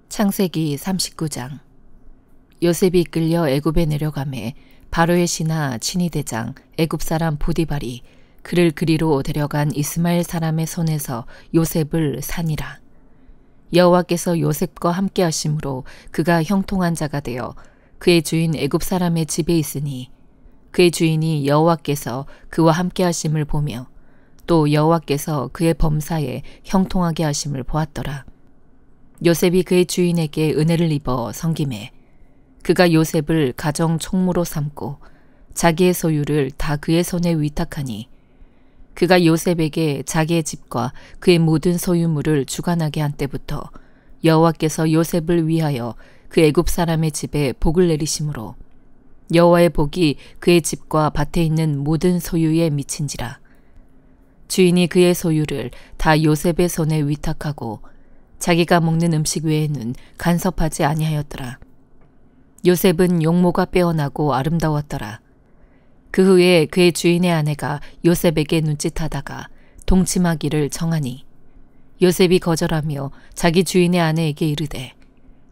창세기 39장. 요셉이 이끌려 애굽에 내려가매 바로의 신하 친위대장 애굽 사람 보디발이 그를 그리로 데려간 이스마엘 사람의 손에서 요셉을 산이라. 여호와께서 요셉과 함께 하심으로 그가 형통한 자가 되어 그의 주인 애굽 사람의 집에 있으니 그의 주인이 여호와께서 그와 함께 하심을 보며 또 여호와께서 그의 범사에 형통하게 하심을 보았더라. 요셉이 그의 주인에게 은혜를 입어 섬기매 그가 요셉을 가정 총무로 삼고 자기의 소유를 다 그의 손에 위탁하니 그가 요셉에게 자기의 집과 그의 모든 소유물을 주관하게 한 때부터 여호와께서 요셉을 위하여 그 애굽 사람의 집에 복을 내리심으로 여호와의 복이 그의 집과 밭에 있는 모든 소유에 미친지라. 주인이 그의 소유를 다 요셉의 손에 위탁하고 자기가 먹는 음식 외에는 간섭하지 아니하였더라. 요셉은 용모가 빼어나고 아름다웠더라. 그 후에 그의 주인의 아내가 요셉에게 눈짓하다가 동침하기를 정하니 요셉이 거절하며 자기 주인의 아내에게 이르되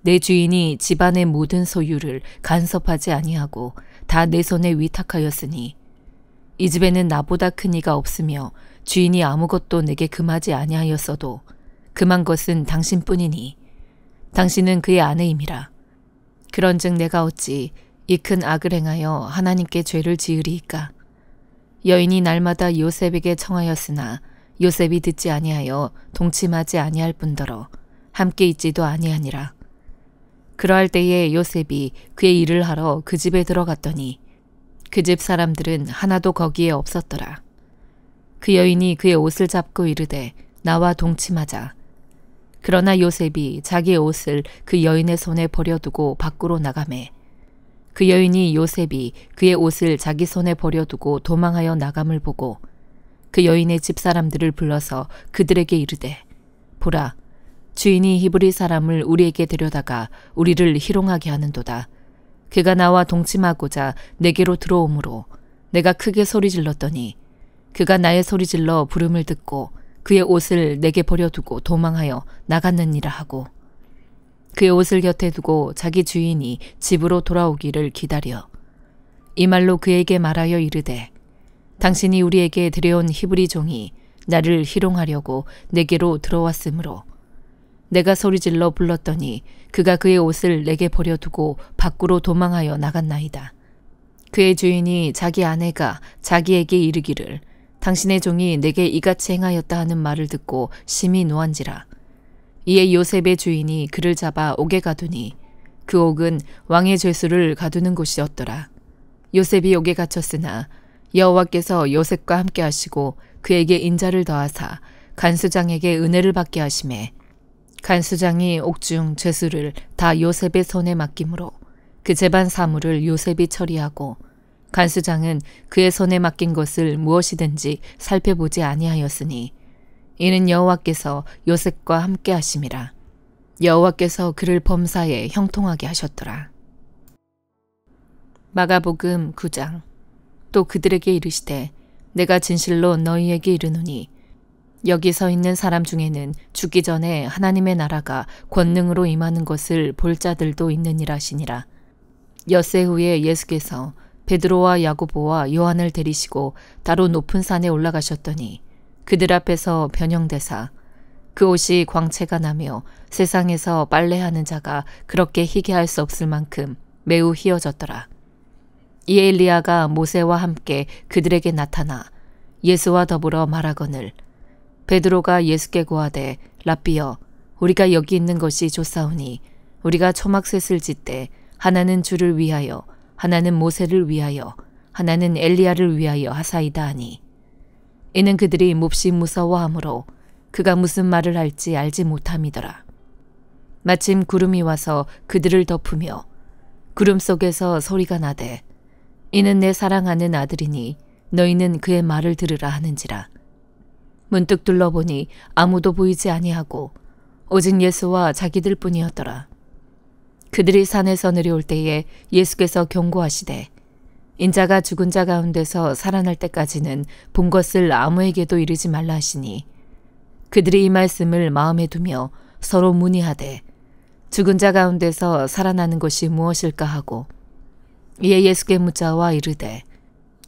내 주인이 집안의 모든 소유를 간섭하지 아니하고 다 내 손에 위탁하였으니 이 집에는 나보다 큰 이가 없으며 주인이 아무것도 내게 금하지 아니하였어도 금한 것은 당신뿐이니 당신은 그의 아내임이라. 그런즉 내가 어찌 이 큰 악을 행하여 하나님께 죄를 지으리이까. 여인이 날마다 요셉에게 청하였으나 요셉이 듣지 아니하여 동침하지 아니할 뿐더러 함께 있지도 아니하니라. 그러할 때에 요셉이 그의 일을 하러 그 집에 들어갔더니 그 집 사람들은 하나도 거기에 없었더라. 그 여인이 그의 옷을 잡고 이르되 나와 동침하자. 그러나 요셉이 자기의 옷을 그 여인의 손에 버려두고 밖으로 나가매 그 여인이 요셉이 그의 옷을 자기 손에 버려두고 도망하여 나감을 보고 그 여인의 집 사람들을 불러서 그들에게 이르되 보라, 주인이 히브리 사람을 우리에게 데려다가 우리를 희롱하게 하는도다. 그가 나와 동침하고자 내게로 들어오므로 내가 크게 소리질렀더니 그가 나의 소리질러 부름을 듣고 그의 옷을 내게 버려두고 도망하여 나갔느니라 하고 그의 옷을 곁에 두고 자기 주인이 집으로 돌아오기를 기다려 이 말로 그에게 말하여 이르되 당신이 우리에게 들여온 히브리 종이 나를 희롱하려고 내게로 들어왔으므로 내가 소리질러 불렀더니 그가 그의 옷을 내게 버려두고 밖으로 도망하여 나갔나이다. 그의 주인이 자기 아내가 자기에게 이르기를 당신의 종이 내게 이같이 행하였다 하는 말을 듣고 심히 노한지라. 이에 요셉의 주인이 그를 잡아 옥에 가두니 그 옥은 왕의 죄수를 가두는 곳이었더라. 요셉이 옥에 갇혔으나 여호와께서 요셉과 함께 하시고 그에게 인자를 더하사 간수장에게 은혜를 받게 하시매 간수장이 옥중 죄수를 다 요셉의 손에 맡기므로 그 재반 사물을 요셉이 처리하고 간수장은 그의 손에 맡긴 것을 무엇이든지 살펴보지 아니하였으니 이는 여호와께서 요셉과 함께 하심이라. 여호와께서 그를 범사에 형통하게 하셨더라. 마가복음 9장. 또 그들에게 이르시되 내가 진실로 너희에게 이르노니 여기 서 있는 사람 중에는 죽기 전에 하나님의 나라가 권능으로 임하는 것을 볼 자들도 있느니라 하시니라. 엿새 후에 예수께서 베드로와 야고보와 요한을 데리시고 따로 높은 산에 올라가셨더니 그들 앞에서 변형되사 그 옷이 광채가 나며 세상에서 빨래하는 자가 그렇게 희게 할 수 없을 만큼 매우 희어졌더라. 이에 엘리야가 모세와 함께 그들에게 나타나 예수와 더불어 말하거늘 베드로가 예수께 고하되 랍비여 우리가 여기 있는 것이 좋사오니 우리가 초막셋을 짓되 하나는 주를 위하여 하나는 모세를 위하여 하나는 엘리야를 위하여 하사이다 하니 이는 그들이 몹시 무서워하므로 그가 무슨 말을 할지 알지 못함이더라. 마침 구름이 와서 그들을 덮으며 구름 속에서 소리가 나되 이는 내 사랑하는 아들이니 너희는 그의 말을 들으라 하는지라. 문득 둘러보니 아무도 보이지 아니하고 오직 예수와 자기들 뿐이었더라. 그들이 산에서 내려올 때에 예수께서 경고하시되 인자가 죽은 자 가운데서 살아날 때까지는 본 것을 아무에게도 이르지 말라 하시니 그들이 이 말씀을 마음에 두며 서로 문의하되 죽은 자 가운데서 살아나는 것이 무엇일까 하고 이에 예수께 묻자와 이르되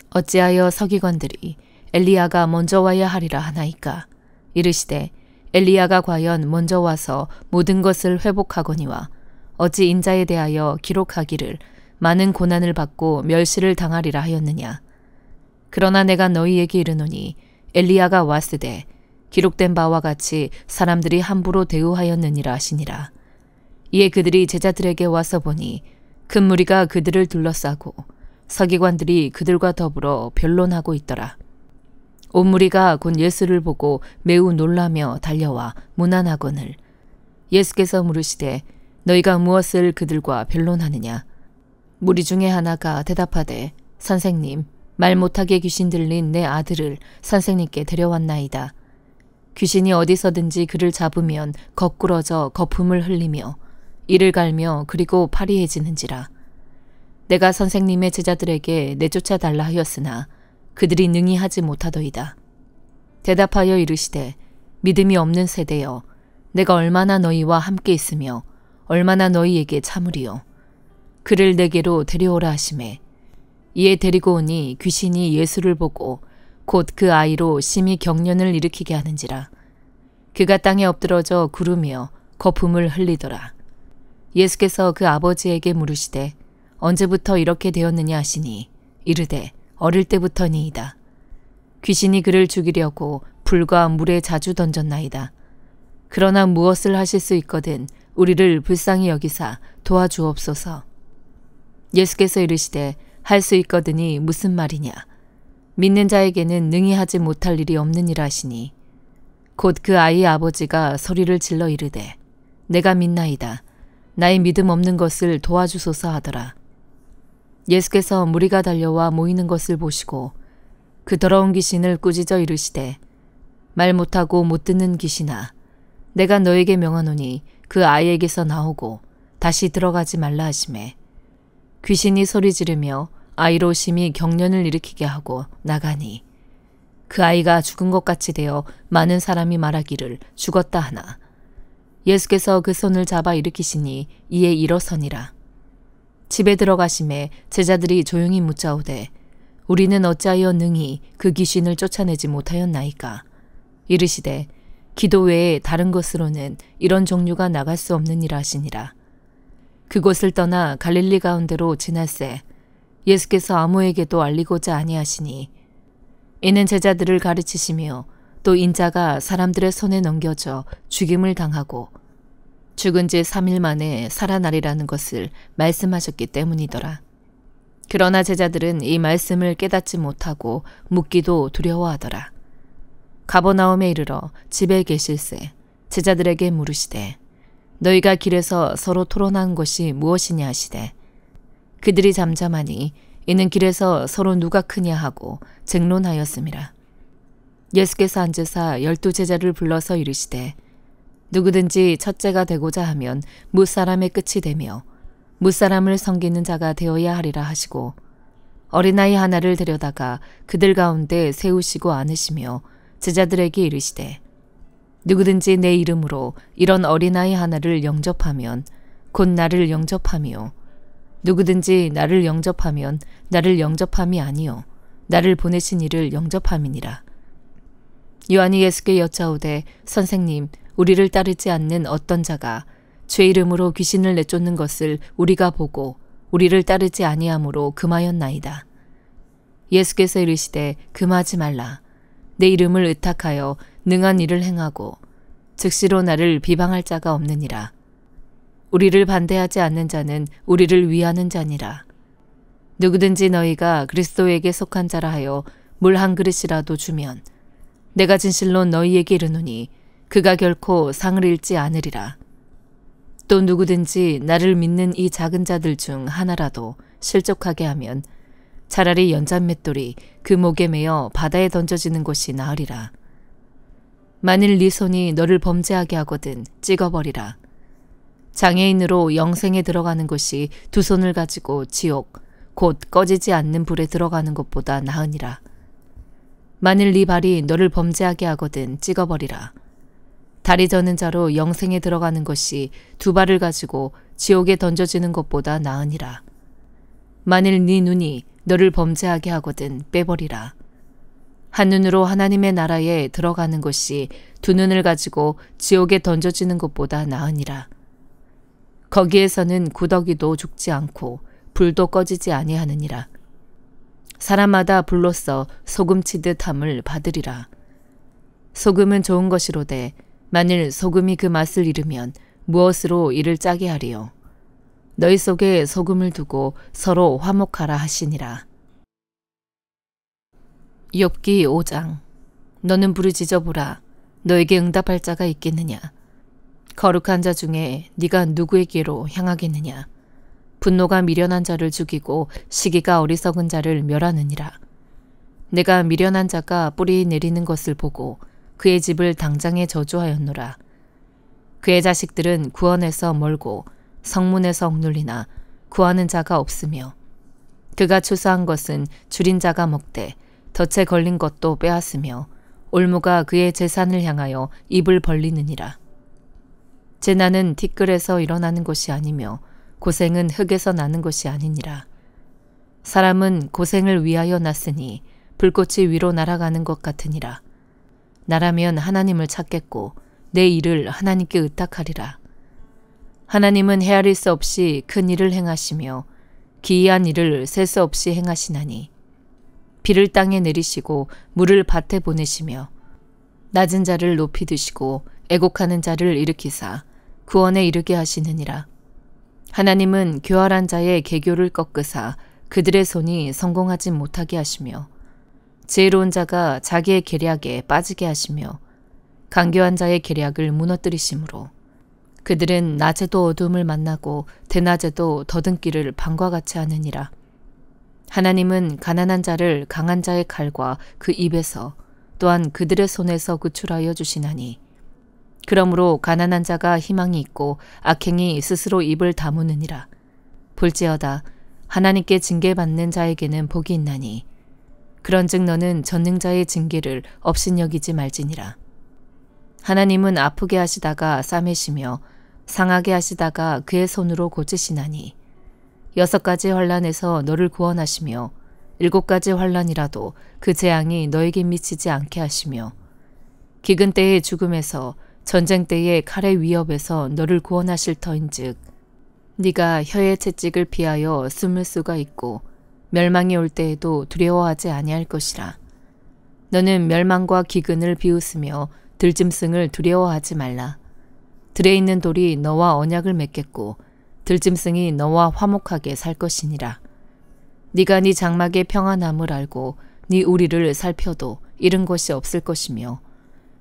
어찌하여 서기관들이 엘리야가 먼저 와야 하리라 하나이까. 이르시되 엘리야가 과연 먼저 와서 모든 것을 회복하거니와 어찌 인자에 대하여 기록하기를 많은 고난을 받고 멸시를 당하리라 하였느냐. 그러나 내가 너희에게 이르노니 엘리야가 왔으되 기록된 바와 같이 사람들이 함부로 대우하였느니라 하시니라. 이에 그들이 제자들에게 와서 보니 큰 무리가 그들을 둘러싸고 서기관들이 그들과 더불어 변론하고 있더라. 온 무리가 곧 예수를 보고 매우 놀라며 달려와 문안하거늘 예수께서 물으시되 너희가 무엇을 그들과 변론하느냐. 무리 중에 하나가 대답하되 선생님, 말 못하게 귀신 들린 내 아들을 선생님께 데려왔나이다. 귀신이 어디서든지 그를 잡으면 거꾸러져 거품을 흘리며 이를 갈며 그리고 파리해지는지라. 내가 선생님의 제자들에게 내쫓아 달라 하였으나 그들이 능히 하지 못하더이다. 대답하여 이르시되 믿음이 없는 세대여, 내가 얼마나 너희와 함께 있으며 얼마나 너희에게 참으리요. 그를 내게로 데려오라 하시매 이에 데리고 오니 귀신이 예수를 보고 곧 그 아이로 심히 경련을 일으키게 하는지라. 그가 땅에 엎드러져 구르며 거품을 흘리더라. 예수께서 그 아버지에게 물으시되 언제부터 이렇게 되었느냐 하시니 이르되 어릴 때부터니이다. 귀신이 그를 죽이려고 불과 물에 자주 던졌나이다. 그러나 무엇을 하실 수 있거든 우리를 불쌍히 여기사 도와주옵소서. 예수께서 이르시되 할 수 있거든이 무슨 말이냐. 믿는 자에게는 능히 하지 못할 일이 없느니라 하시니 곧 그 아이의 아버지가 소리를 질러 이르되 내가 믿나이다. 나의 믿음 없는 것을 도와주소서 하더라. 예수께서 무리가 달려와 모이는 것을 보시고 그 더러운 귀신을 꾸짖어 이르시되 말 못하고 못 듣는 귀신아, 내가 너에게 명하노니 그 아이에게서 나오고 다시 들어가지 말라 하시매 귀신이 소리 지르며 아이로 심히 경련을 일으키게 하고 나가니 그 아이가 죽은 것 같이 되어 많은 사람이 말하기를 죽었다 하나 예수께서 그 손을 잡아 일으키시니 이에 일어서니라. 집에 들어가심에 제자들이 조용히 묻자오되 우리는 어찌하여 능히 그 귀신을 쫓아내지 못하였나이까. 이르시되 기도 외에 다른 것으로는 이런 종류가 나갈 수 없느니라 하시니라. 그곳을 떠나 갈릴리 가운데로 지날새 예수께서 아무에게도 알리고자 아니하시니 이는 제자들을 가르치시며 또 인자가 사람들의 손에 넘겨져 죽임을 당하고 죽은 지 3일 만에 살아나리라는 것을 말씀하셨기 때문이더라. 그러나 제자들은 이 말씀을 깨닫지 못하고 묻기도 두려워하더라. 가버나움에 이르러 집에 계실새 제자들에게 물으시되 너희가 길에서 서로 토론한 것이 무엇이냐 하시되 그들이 잠잠하니 이는 길에서 서로 누가 크냐 하고 쟁론하였음이라. 예수께서 앉으사 12제자를 불러서 이르시되 누구든지 첫째가 되고자 하면 무사람의 끝이 되며 무사람을 섬기는 자가 되어야 하리라 하시고 어린아이 하나를 데려다가 그들 가운데 세우시고 안으시며 제자들에게 이르시되 누구든지 내 이름으로 이런 어린아이 하나를 영접하면 곧 나를 영접하며 누구든지 나를 영접하면 나를 영접함이 아니요 나를 보내신 이를 영접함이니라. 요한이 예수께 여짜오되 선생님, 우리를 따르지 않는 어떤 자가 죄 이름으로 귀신을 내쫓는 것을 우리가 보고 우리를 따르지 아니하므로 금하였나이다. 예수께서 이르시되 금하지 말라. 내 이름을 의탁하여 능한 일을 행하고 즉시로 나를 비방할 자가 없느니라. 우리를 반대하지 않는 자는 우리를 위하는 자니라. 누구든지 너희가 그리스도에게 속한 자라 하여 물 한 그릇이라도 주면 내가 진실로 너희에게 이르노니 그가 결코 상을 잃지 않으리라. 또 누구든지 나를 믿는 이 작은 자들 중 하나라도 실족하게 하면 차라리 연잔맷돌이 그 목에 매어 바다에 던져지는 것이 나으리라. 만일 네 손이 너를 범죄하게 하거든 찍어버리라. 장애인으로 영생에 들어가는 것이 두 손을 가지고 지옥 곧 꺼지지 않는 불에 들어가는 것보다 나으니라. 만일 네 발이 너를 범죄하게 하거든 찍어버리라. 다리 저는 자로 영생에 들어가는 것이 두 발을 가지고 지옥에 던져지는 것보다 나으니라. 만일 네 눈이 너를 범죄하게 하거든 빼버리라. 한 눈으로 하나님의 나라에 들어가는 것이 두 눈을 가지고 지옥에 던져지는 것보다 나으니라. 거기에서는 구더기도 죽지 않고 불도 꺼지지 아니하느니라. 사람마다 불로써 소금치듯 함을 받으리라. 소금은 좋은 것이로되 만일 소금이 그 맛을 잃으면 무엇으로 이를 짜게 하리요. 너희 속에 소금을 두고 서로 화목하라 하시니라. 욥기 5장. 너는 부르짖어 보라. 너에게 응답할 자가 있겠느냐. 거룩한 자 중에 네가 누구에게로 향하겠느냐. 분노가 미련한 자를 죽이고 시기가 어리석은 자를 멸하느니라. 내가 미련한 자가 뿌리 내리는 것을 보고 그의 집을 당장에 저주하였노라. 그의 자식들은 구원에서 멀고 성문에서 억눌리나 구하는 자가 없으며 그가 추수한 것은 줄인 자가 먹되 덫에 걸린 것도 빼앗으며 올무가 그의 재산을 향하여 입을 벌리느니라. 재난은 티끌에서 일어나는 것이 아니며 고생은 흙에서 나는 것이 아니니라. 사람은 고생을 위하여 났으니 불꽃이 위로 날아가는 것 같으니라. 나라면 하나님을 찾겠고 내 일을 하나님께 의탁하리라. 하나님은 헤아릴 수 없이 큰 일을 행하시며 기이한 일을 셀 수 없이 행하시나니 비를 땅에 내리시고 물을 밭에 보내시며 낮은 자를 높이 드시고 애곡하는 자를 일으키사 구원에 이르게 하시느니라. 하나님은 교활한 자의 계교를 꺾으사 그들의 손이 성공하지 못하게 하시며 지혜로운 자가 자기의 계략에 빠지게 하시며 간교한 자의 계략을 무너뜨리심으로 그들은 낮에도 어둠을 만나고 대낮에도 더듬기를 밤과 같이 하느니라. 하나님은 가난한 자를 강한 자의 칼과 그 입에서 또한 그들의 손에서 구출하여 주시나니 그러므로 가난한 자가 희망이 있고 악행이 스스로 입을 다무느니라. 볼지어다 하나님께 징계받는 자에게는 복이 있나니 그런즉 너는 전능자의 징계를 업신여기지 말지니라. 하나님은 아프게 하시다가 싸매시며 상하게 하시다가 그의 손으로 고치시나니 6가지 환난에서 너를 구원하시며 7가지 환난이라도 그 재앙이 너에게 미치지 않게 하시며 기근 때의 죽음에서 전쟁 때의 칼의 위협에서 너를 구원하실 터인즉 네가 혀의 채찍을 피하여 숨을 수가 있고 멸망이 올 때에도 두려워하지 아니할 것이라. 너는 멸망과 기근을 비웃으며 들짐승을 두려워하지 말라. 들에 있는 돌이 너와 언약을 맺겠고 들짐승이 너와 화목하게 살 것이니라. 네가 네 장막의 평안함을 알고 네 우리를 살펴도 잃은 것이 없을 것이며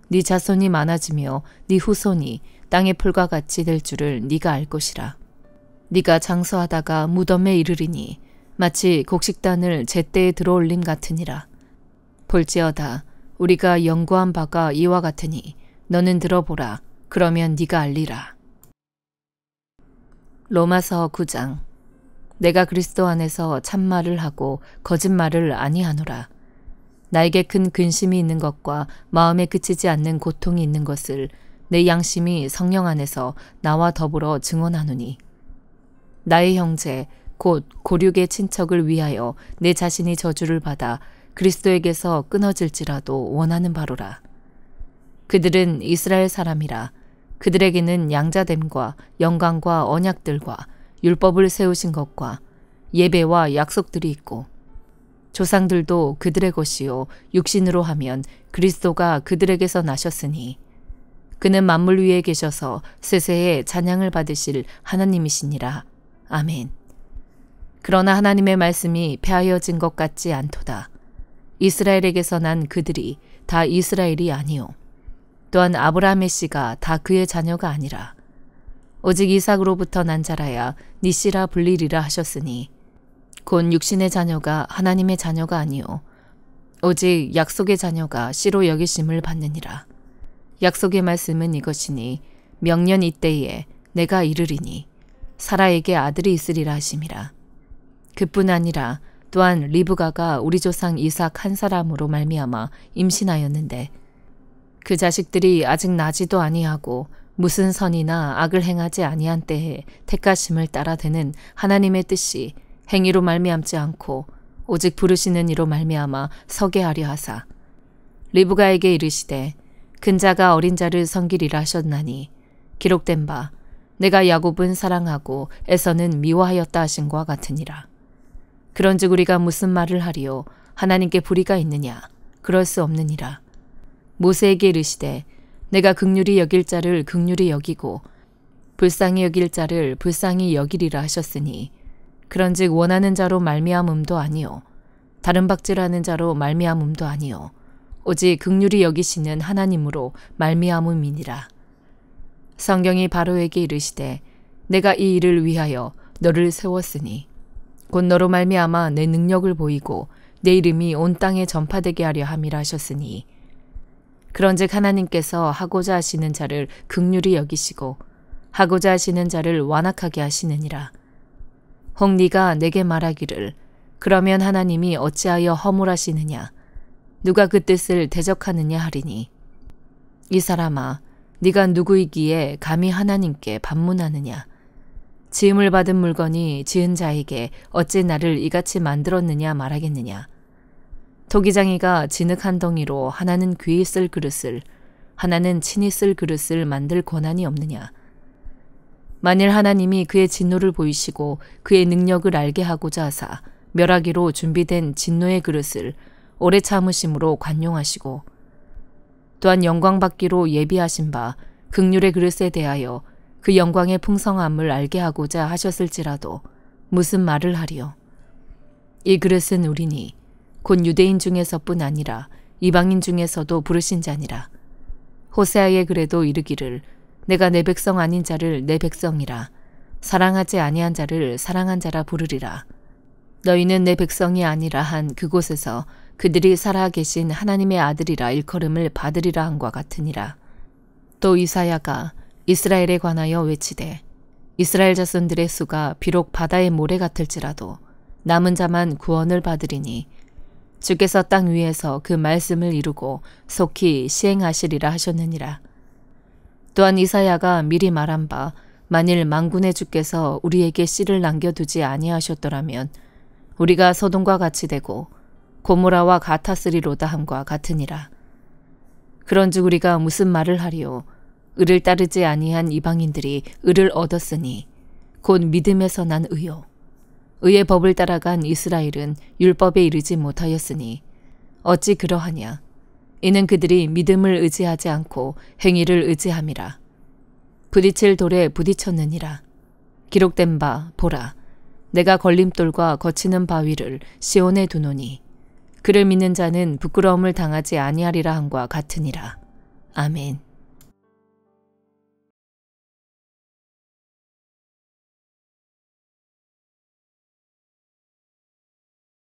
네 자손이 많아지며 네 후손이 땅의 풀과 같이 될 줄을 네가 알 것이라. 네가 장수하다가 무덤에 이르리니 마치 곡식단을 제때에 들어올림 같으니라. 볼지어다 우리가 연구한 바가 이와 같으니 너는 들어보라. 그러면 네가 알리라. 로마서 9장. 내가 그리스도 안에서 참말을 하고 거짓말을 아니하노라. 나에게 큰 근심이 있는 것과 마음에 그치지 않는 고통이 있는 것을 내 양심이 성령 안에서 나와 더불어 증언하노니 나의 형제 곧 고륙의 친척을 위하여 내 자신이 저주를 받아 그리스도에게서 끊어질지라도 원하는 바로라. 그들은 이스라엘 사람이라. 그들에게는 양자됨과 영광과 언약들과 율법을 세우신 것과 예배와 약속들이 있고 조상들도 그들의 것이요 육신으로 하면 그리스도가 그들에게서 나셨으니 그는 만물 위에 계셔서 세세에 찬양을 받으실 하나님이시니라. 아멘. 그러나 하나님의 말씀이 폐하여진 것 같지 않도다. 이스라엘에게서 난 그들이 다 이스라엘이 아니요 또한 아브라함의 씨가 다 그의 자녀가 아니라 오직 이삭으로부터 난 자라야 네 씨라 불리리라 하셨으니 곧 육신의 자녀가 하나님의 자녀가 아니요 오직 약속의 자녀가 씨로 여기심을 받느니라. 약속의 말씀은 이것이니 명년 이때에 내가 이르리니 사라에게 아들이 있으리라 하심이라. 그뿐 아니라 또한 리브가가 우리 조상 이삭 한 사람으로 말미암아 임신하였는데 그 자식들이 아직 나지도 아니하고 무슨 선이나 악을 행하지 아니한 때에 택하심을 따라되는 하나님의 뜻이 행위로 말미암지 않고 오직 부르시는 이로 말미암아 서게 하려 하사 리브가에게 이르시되 큰 자가 어린 자를 섬기리라 하셨나니 기록된 바 내가 야곱은 사랑하고 에서는 미워하였다 하신과 같으니라. 그런즉 우리가 무슨 말을 하리요 하나님께 불의가 있느냐 그럴 수 없느니라. 모세에게 이르시되 내가 긍휼히 여길 자를 긍휼히 여기고 불쌍히 여길 자를 불쌍히 여기리라 하셨으니 그런즉 원하는 자로 말미암음도 아니요 다른 박질하는 자로 말미암음도 아니요 오직 긍휼히 여기시는 하나님으로 말미암음이니라. 성경이 바로에게 이르시되 내가 이 일을 위하여 너를 세웠으니 곧 너로 말미암아 내 능력을 보이고 내 이름이 온 땅에 전파되게 하려 함이라 하셨으니 그런즉 하나님께서 하고자 하시는 자를 긍휼히 여기시고 하고자 하시는 자를 완악하게 하시느니라. 혹 네가 내게 말하기를 그러면 하나님이 어찌하여 허물하시느냐 누가 그 뜻을 대적하느냐 하리니 이 사람아 네가 누구이기에 감히 하나님께 반문하느냐 지음을 받은 물건이 지은 자에게 어찌 나를 이같이 만들었느냐 말하겠느냐 토기장이가 진흙 한 덩이로 하나는 귀히 쓸 그릇을 하나는 친히 쓸 그릇을 만들 권한이 없느냐 만일 하나님이 그의 진노를 보이시고 그의 능력을 알게 하고자 하사 멸하기로 준비된 진노의 그릇을 오래 참으심으로 관용하시고 또한 영광 받기로 예비하신 바 긍휼의 그릇에 대하여 그 영광의 풍성함을 알게 하고자 하셨을지라도 무슨 말을 하리요. 이 그릇은 우리니 곧 유대인 중에서뿐 아니라 이방인 중에서도 부르신 자니라. 호세아의 글에도 이르기를 내가 내 백성 아닌 자를 내 백성이라 사랑하지 아니한 자를 사랑한 자라 부르리라. 너희는 내 백성이 아니라 한 그곳에서 그들이 살아 계신 하나님의 아들이라 일컬음을 받으리라 한과 같으니라. 또 이사야가 이스라엘에 관하여 외치되 이스라엘 자손들의 수가 비록 바다의 모래 같을지라도 남은 자만 구원을 받으리니 주께서 땅 위에서 그 말씀을 이루고 속히 시행하시리라 하셨느니라. 또한 이사야가 미리 말한 바 만일 만군의 주께서 우리에게 씨를 남겨두지 아니하셨더라면 우리가 소돔과 같이 되고 고모라와 같았으리로다 함과 같으니라. 그런즉 우리가 무슨 말을 하리요 의를 따르지 아니한 이방인들이 의를 얻었으니 곧 믿음에서 난 의요 의의 법을 따라간 이스라엘은 율법에 이르지 못하였으니 어찌 그러하냐 이는 그들이 믿음을 의지하지 않고 행위를 의지함이라. 부딪힐 돌에 부딪혔느니라. 기록된 바 보라 내가 걸림돌과 거치는 바위를 시온에 두노니 그를 믿는 자는 부끄러움을 당하지 아니하리라 함과 같으니라. 아멘.